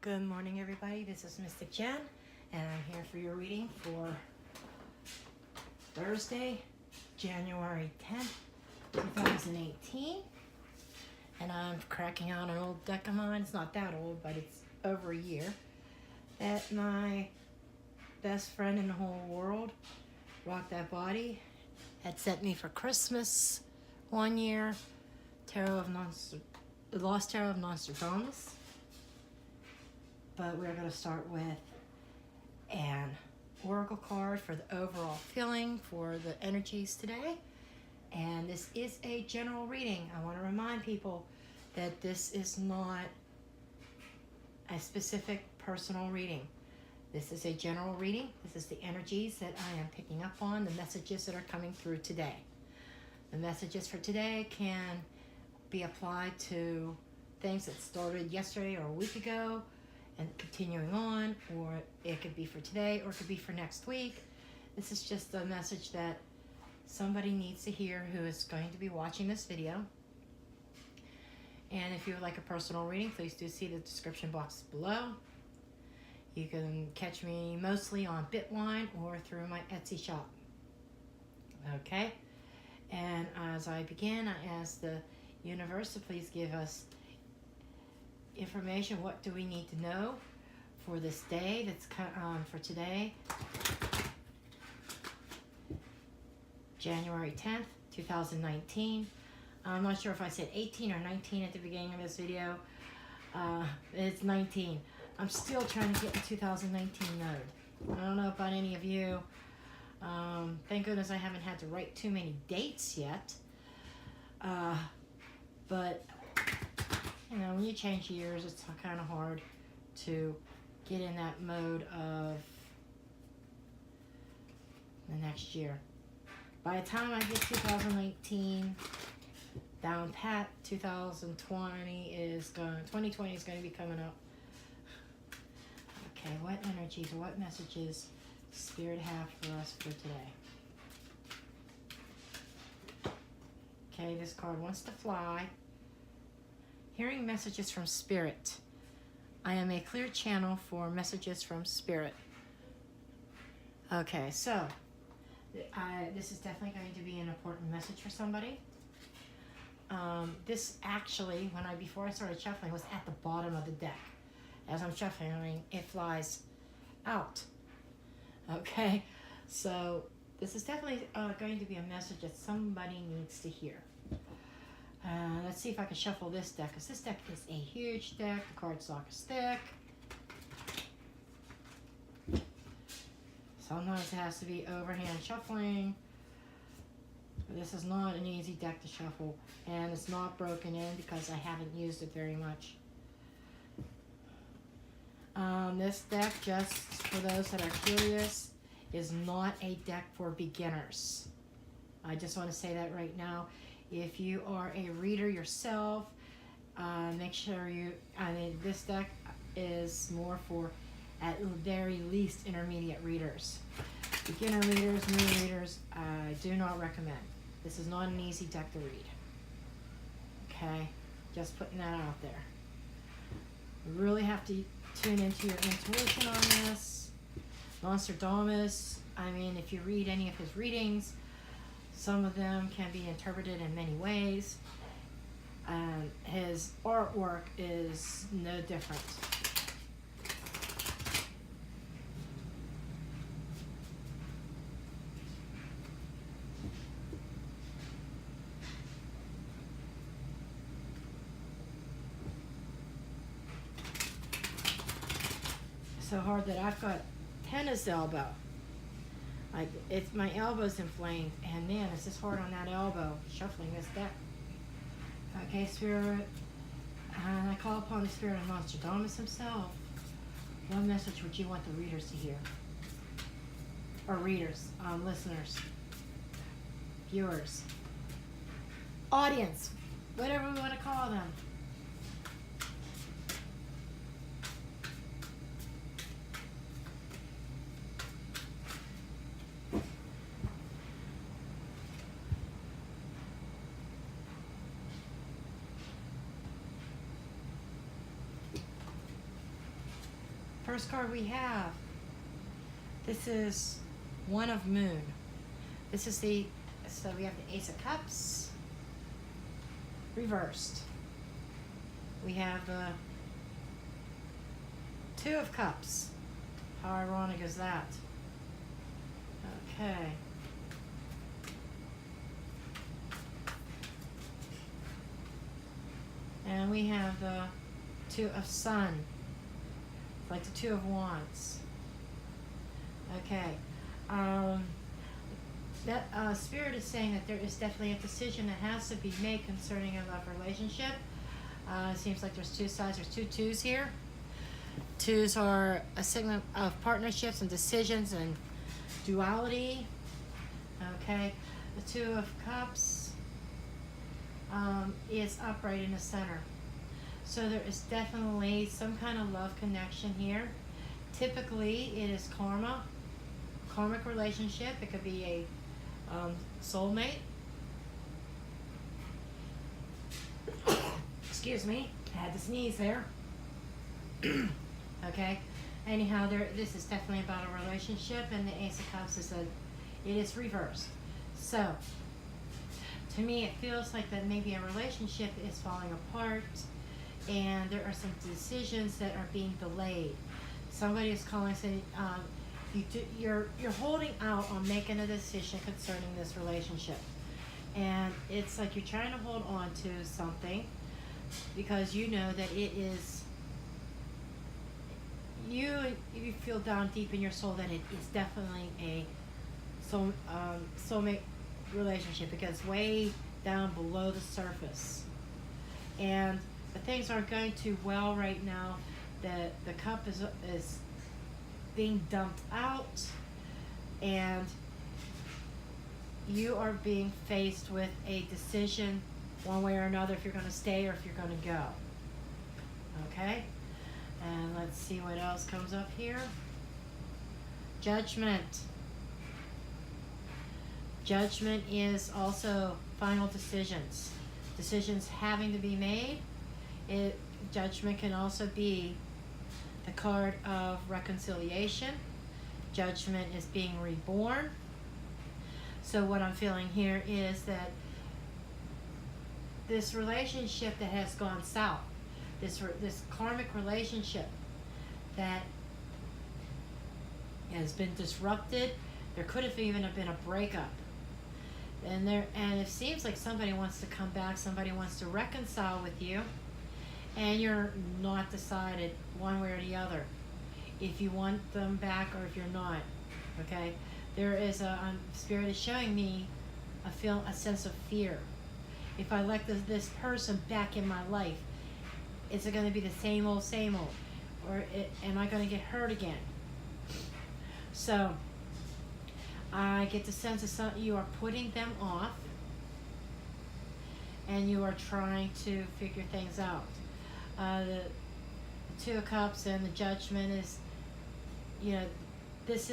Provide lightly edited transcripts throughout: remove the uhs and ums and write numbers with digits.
Good morning, everybody. This is Mystic Jen, and I'm here for your reading for Thursday, January 10th, 2018. And I'm cracking out an old deck of mine. It's not that old, but it's over a year. That my best friend in the whole world, Rock That Body, had sent me for Christmas one year. The Lost Tarot of Nostradamus. But we're going to start with an oracle card for the overall feeling for the energies today. And this is a general reading. I want to remind people that this is not a specific personal reading. This is a general reading. This is the energies that I am picking up on, the messages that are coming through today. The messages for today can be applied to things that started yesterday or a week ago, and continuing on, or it could be for today, or it could be for next week. This is just a message that somebody needs to hear who is going to be watching this video. And if you would like a personal reading, please do see the description box below. You can catch me mostly on Bitwine or through my Etsy shop. Okay? And as I begin, I ask the universe to please give us information. What do we need to know for this day that's for today, January 10th, 2019. I'm not sure if I said 18 or 19 at the beginning of this video. It's 19. I'm still trying to get in 2019 mode. I don't know about any of you. Thank goodness I haven't had to write too many dates yet. But you know, when you change years, it's kind of hard to get in that mode of the next year. By the time I get 2019 down pat, 2020 is going to be coming up. Okay, what energies or what messages does Spirit have for us for today? Okay, this card wants to fly. Hearing messages from Spirit. I am a clear channel for messages from Spirit. Okay, so this is definitely going to be an important message for somebody. This actually, before I started shuffling, was at the bottom of the deck. As I'm shuffling, it flies out. Okay, so this is definitely going to be a message that somebody needs to hear. Let's see if I can shuffle this deck, because this deck is a huge deck. The cardstock is thick. Sometimes it has to be overhand shuffling. This is not an easy deck to shuffle, and it's not broken in because I haven't used it very much. This deck, just for those that are curious, is not a deck for beginners. I just want to say that right now. If you are a reader yourself, make sure this deck is more for, at the very least, intermediate readers. Beginner readers, new readers, I do not recommend. This is not an easy deck to read. Okay? Just putting that out there. You really have to tune into your intuition on this. Nostradamus, if you read any of his readings, some of them can be interpreted in many ways. His artwork is no different. So hard that I've got tennis elbow. My elbow's inflamed, and man, it's just hard on that elbow, shuffling this deck. Okay, Spirit, and I call upon the Spirit of Nostradamus himself. What message would you want the readers to hear? Or readers, listeners, viewers, audience, whatever we want to call them. First card we have, this is One of Moon. This is so we have the Ace of Cups reversed. We have the Two of Cups. How ironic is that? Okay. And we have the Two of Sun, like the Two of Wands. Okay. That Spirit is saying that there is definitely a decision that has to be made concerning a love relationship. It seems like there's two sides. There's two twos here. Twos are a signal of partnerships and decisions and duality. Okay. The Two of Cups is upright in the center. So there is definitely some kind of love connection here. Typically, it is karmic relationship. It could be a soulmate. Excuse me, I had to sneeze there. Okay. Anyhow, this is definitely about a relationship, and the Ace of Cups is it is reversed. So, to me, it feels like that maybe a relationship is falling apart, and there are some decisions that are being delayed. Somebody is calling saying, you're holding out on making a decision concerning this relationship, and it's like you're trying to hold on to something because you know that it is you feel down deep in your soul that it is definitely a soulmate relationship. It gets way down below the surface, and the things aren't going too well right now. The cup is being dumped out, and you are being faced with a decision one way or another if you're going to stay or if you're going to go. Okay? And let's see what else comes up here. Judgment. Judgment is also final decisions. Decisions having to be made. Judgment can also be the card of reconciliation. Judgment is being reborn. So what I'm feeling here is that this relationship that has gone south, this karmic relationship that has been disrupted, there could have even been a breakup. And it seems like somebody wants to come back, somebody wants to reconcile with you, and you're not decided one way or the other if you want them back or if you're not. Okay, there is Spirit is showing me a sense of fear. If I let this person back in my life, is it going to be the same old, or am I going to get hurt again? So I get the sense that you are putting them off, and you are trying to figure things out. The Two of Cups and the Judgment is, this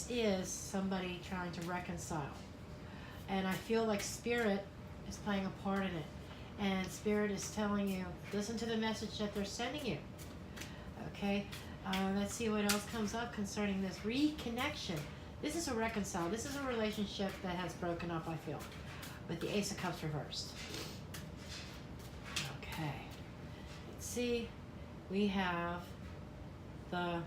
is somebody trying to reconcile, and I feel like Spirit is playing a part in it, and Spirit is telling you, listen to the message that they're sending you. Okay, let's see what else comes up concerning this reconnection. This is a reconcile. This is a relationship that has broken up, I feel, with the Ace of Cups reversed. Okay. Let's see. We have the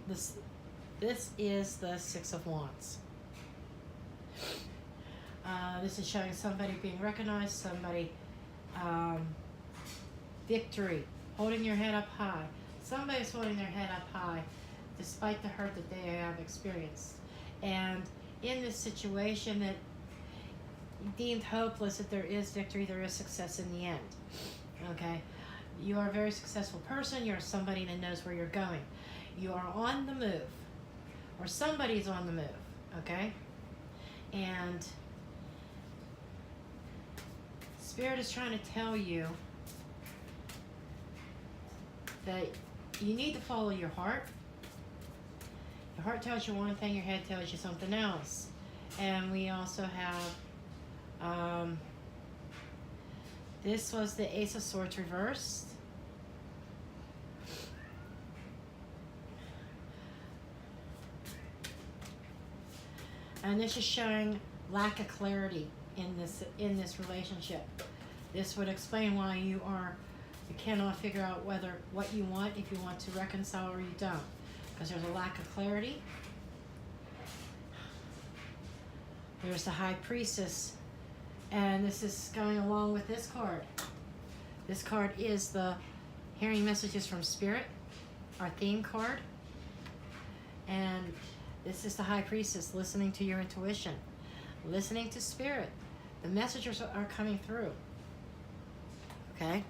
this is the Six of Wands. This is showing somebody being recognized, somebody victory, holding your head up high. Somebody's holding their head up high despite the hurt that they have experienced. And in this situation that deemed hopeless, that there is victory, there is success in the end. Okay? You are a very successful person. You're somebody that knows where you're going. You are on the move. Or somebody's on the move. Okay? And Spirit is trying to tell you that you need to follow your heart. Your heart tells you one thing, your head tells you something else. And we also have, this was the Ace of Swords reversed. And this is showing lack of clarity in this relationship. This would explain why you cannot figure out what you want, if you want to reconcile or you don't, because there's a lack of clarity. There's the High Priestess, and this is going along with this card. This card is the Hearing Messages from Spirit, our theme card. And this is the High Priestess, listening to your intuition, listening to Spirit. The messages are coming through. Okay?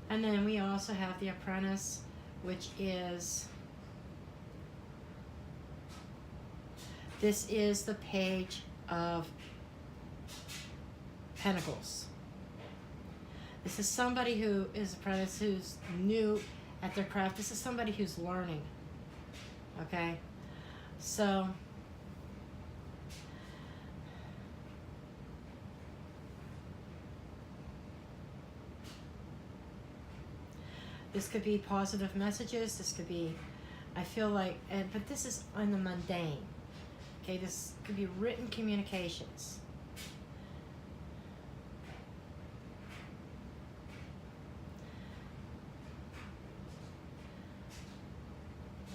And then we also have the Apprentice, which is, this is the Page of Pentacles. This is somebody who is apprentice, who's new at their craft. This is somebody who's learning. Okay? So, this could be positive messages. This could be, I feel like, but this is on the mundane. Okay, this could be written communications.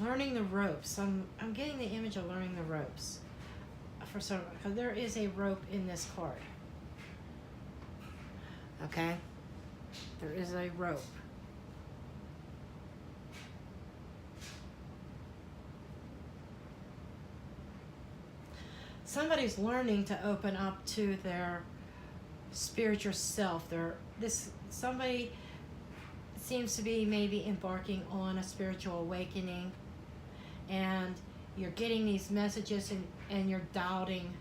Learning the ropes. I'm getting the image of learning the ropes. For some, because there is a rope in this card. Okay? There is a rope. Somebody's learning to open up to their spiritual self. Somebody seems to be maybe embarking on a spiritual awakening, and you're getting these messages and you're doubting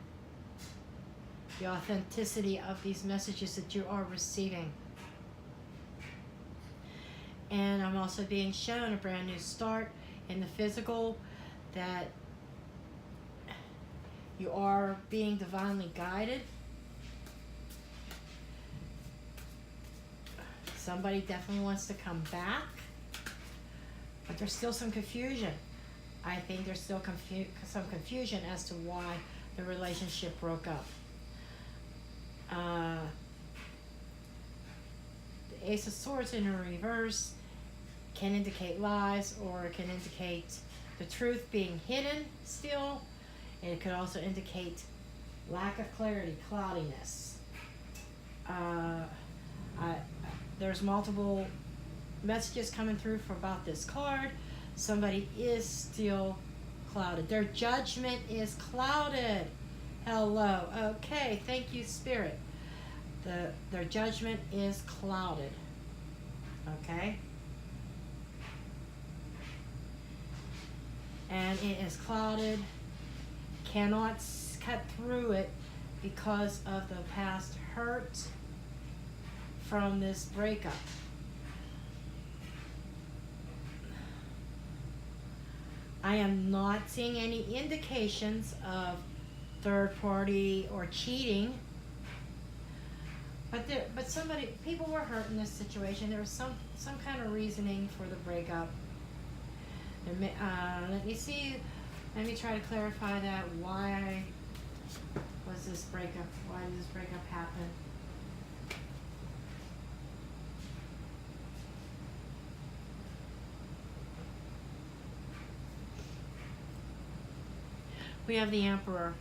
the authenticity of these messages that you are receiving. And I'm also being shown a brand new start in the physical, that you are being divinely guided. Somebody definitely wants to come back, but there's still some confusion. I think there's still some confusion as to why the relationship broke up. The Ace of Swords in reverse can indicate lies, or it can indicate the truth being hidden still. And it could also indicate lack of clarity, cloudiness. There's multiple messages coming through about this card. Somebody is still clouded. Their judgment is clouded. Hello. Okay, thank you, Spirit. Their judgment is clouded. Okay? And it is clouded. Cannot cut through it because of the past hurt from this breakup. I am not seeing any indications of third party or cheating, but people were hurt in this situation. There was some kind of reasoning for the breakup. Let me see. Let me try to clarify that. Why was this breakup? Why did this breakup happen? We have the Emperor.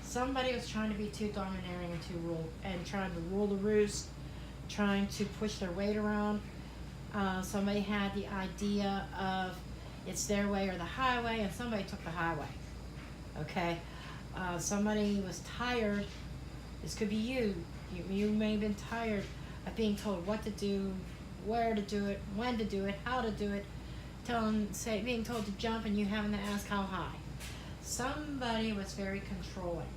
Somebody was trying to be too domineering and trying to rule the roost, trying to push their weight around. Somebody had the idea of it's their way or the highway, and somebody took the highway. Okay? Somebody was tired. This could be you. You may have been tired of being told what to do, where to do it, when to do it, how to do it, being told to jump and you having to ask how high. Somebody was very controlling,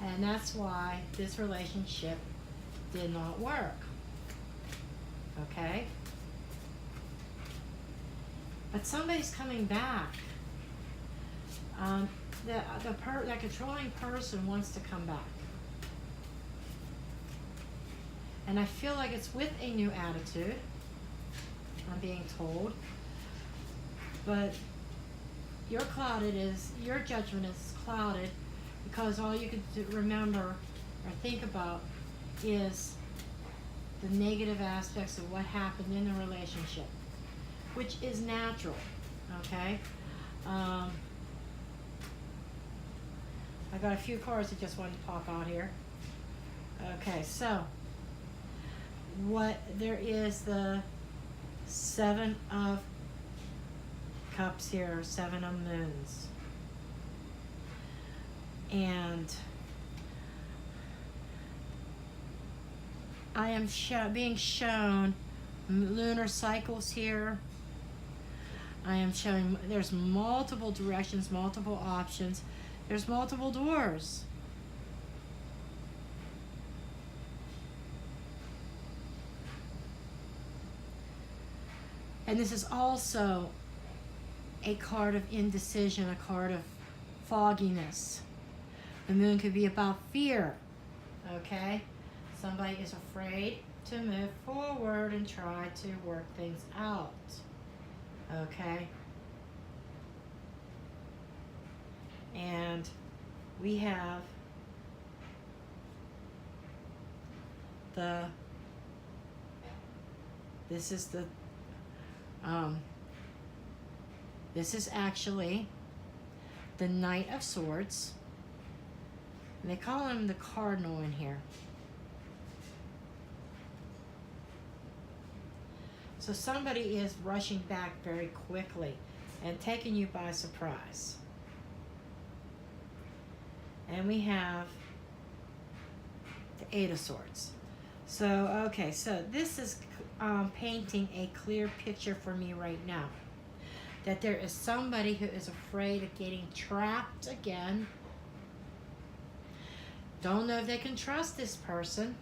and that's why this relationship did not work. Okay? But somebody's coming back. That controlling person wants to come back. And I feel like it's with a new attitude. I'm being told. But your judgment is clouded because all you can remember or think about is the negative aspects of what happened in the relationship, which is natural, okay? I got a few cards that just wanted to pop out here. Okay, so there is the Seven of Cups here, Seven of Moons. And I am being shown lunar cycles here. I am showing there's multiple directions, multiple options. There's multiple doors. And this is also a card of indecision, a card of fogginess. The moon could be about fear, okay? Somebody is afraid to move forward and try to work things out, okay? And we have this is actually the Knight of Swords. And they call him the Cardinal in here. So somebody is rushing back very quickly and taking you by surprise. And we have the Eight of Swords. So, okay, so this is painting a clear picture for me right now. That there is somebody who is afraid of getting trapped again. Don't know if they can trust this person.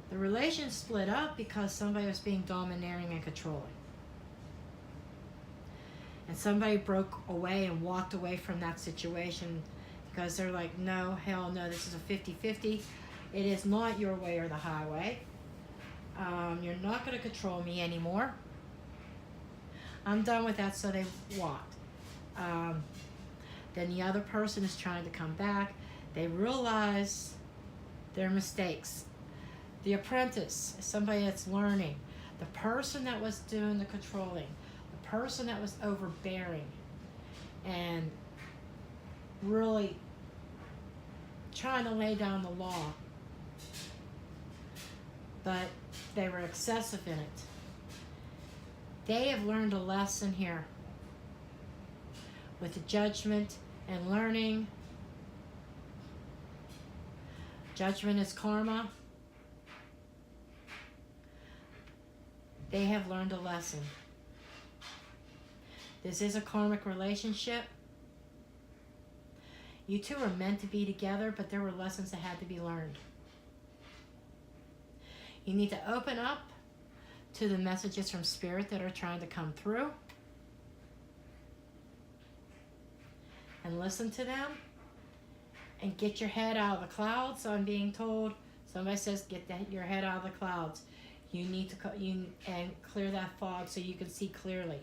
The relation split up because somebody was being domineering and controlling. And somebody broke away and walked away from that situation because they're like, no, hell no, this is a 50-50. It is not your way or the highway. You're not going to control me anymore. I'm done with that, so they walked. Then the other person is trying to come back. They realize their mistakes. The apprentice is somebody that's learning. The person that was doing the controlling. The person that was overbearing. And really trying to lay down the law. But they were excessive in it. They have learned a lesson here. With the judgment and learning. Judgment is karma. They have learned a lesson. This is a karmic relationship. You two are meant to be together, but there were lessons that had to be learned. You need to open up to the messages from Spirit that are trying to come through. And listen to them. And get your head out of the clouds. So I'm being told, somebody says, get your head out of the clouds. You need to and clear that fog so you can see clearly.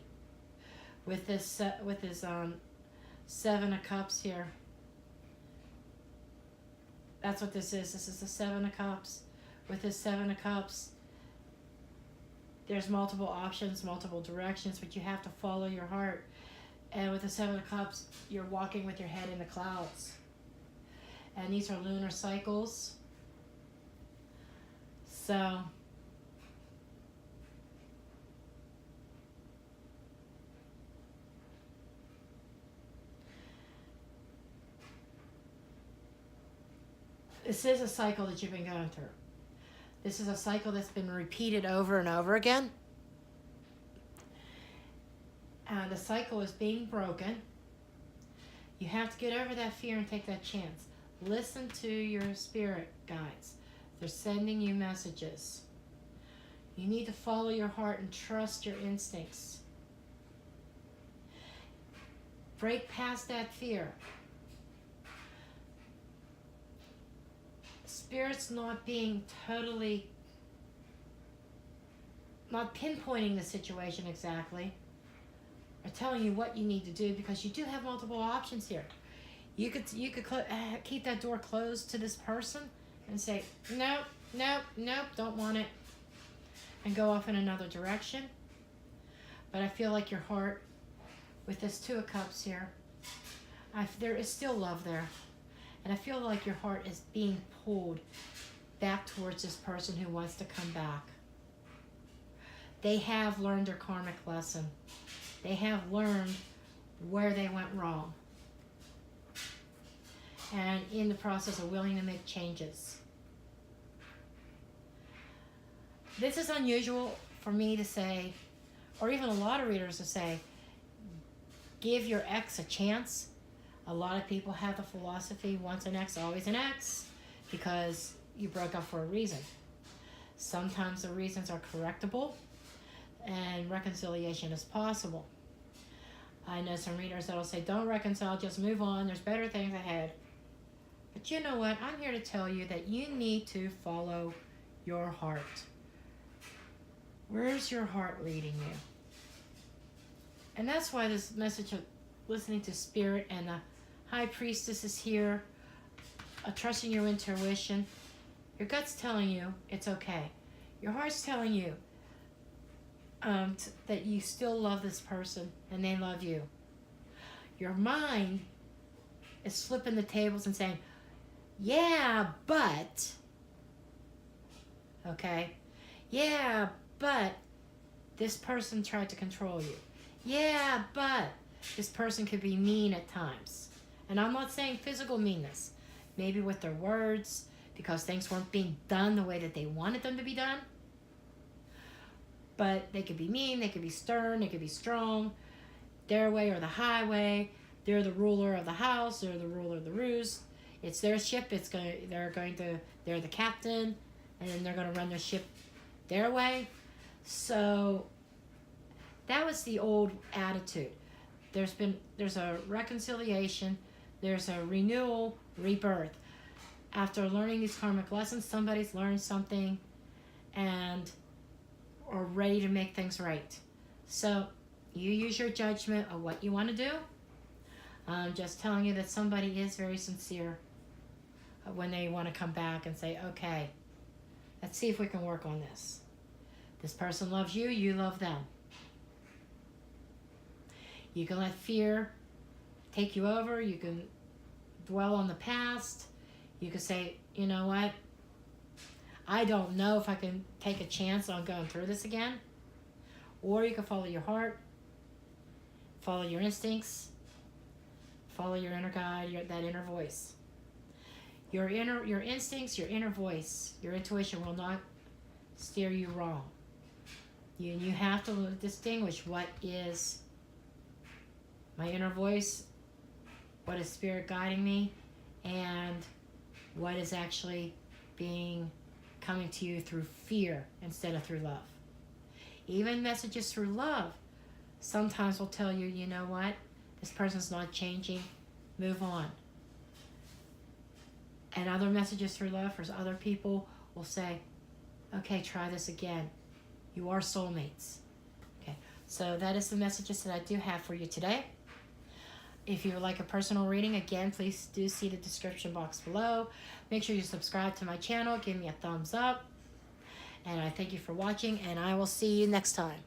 With this Seven of Cups here. That's what this is. This is the Seven of Cups. With this Seven of Cups, there's multiple options, multiple directions, but you have to follow your heart. And with the Seven of Cups, you're walking with your head in the clouds. And these are lunar cycles. So this is a cycle that you've been going through. This is a cycle that's been repeated over and over again. And the cycle is being broken. You have to get over that fear and take that chance. Listen to your spirit guides. They're sending you messages. You need to follow your heart and trust your instincts. Break past that fear. Spirit's not being totally, not pinpointing the situation exactly, or telling you what you need to do, because you do have multiple options here. You could keep that door closed to this person and say, nope, nope, nope, don't want it, and go off in another direction. But I feel like your heart, with this Two of Cups here, there is still love there. And I feel like your heart is being pulled back towards this person who wants to come back. They have learned their karmic lesson. They have learned where they went wrong. And in the process are willing to make changes. This is unusual for me to say, or even a lot of readers to say, give your ex a chance. A lot of people have the philosophy, once an ex, always an ex, because you broke up for a reason. Sometimes the reasons are correctable, and reconciliation is possible. I know some readers that will say, don't reconcile, just move on, there's better things ahead. But you know what? I'm here to tell you that you need to follow your heart. Where's your heart leading you? And that's why this message of listening to Spirit and the High Priestess is here, trusting your intuition. Your gut's telling you it's okay. Your heart's telling you that you still love this person and they love you. Your mind is flipping the tables and saying, yeah, but, okay? Yeah, but this person tried to control you. Yeah, but this person could be mean at times. And I'm not saying physical meanness. Maybe with their words, because things weren't being done the way that they wanted them to be done. But they could be mean, they could be stern, they could be strong. Their way or the highway. They're the ruler of the house, they're the ruler of the roost. It's their ship, they're the captain, and then they're gonna run their ship their way. So that was the old attitude. There's a reconciliation, there's a renewal, rebirth. After learning these karmic lessons, somebody's learned something and are ready to make things right. So you use your judgment of what you want to do. I'm just telling you that somebody is very sincere when they want to come back and say, okay, let's see if we can work on this. This person loves you, you love them. You can let fear take you over. You can dwell on the past. You can say, you know what? I don't know if I can take a chance on going through this again. Or you can follow your heart, follow your instincts, follow your inner guide, that inner voice. Your instincts, your inner voice, your intuition will not steer you wrong. You have to distinguish what is my inner voice, what is Spirit guiding me, and what is actually coming to you through fear instead of through love. Even messages through love sometimes will tell you, you know what, this person's not changing, move on. And other messages through love for other people will say, okay, try this again. You are soulmates. Okay, so that is the messages that I do have for you today. If you would like a personal reading, again, please do see the description box below. Make sure you subscribe to my channel. Give me a thumbs up. And I thank you for watching, and I will see you next time.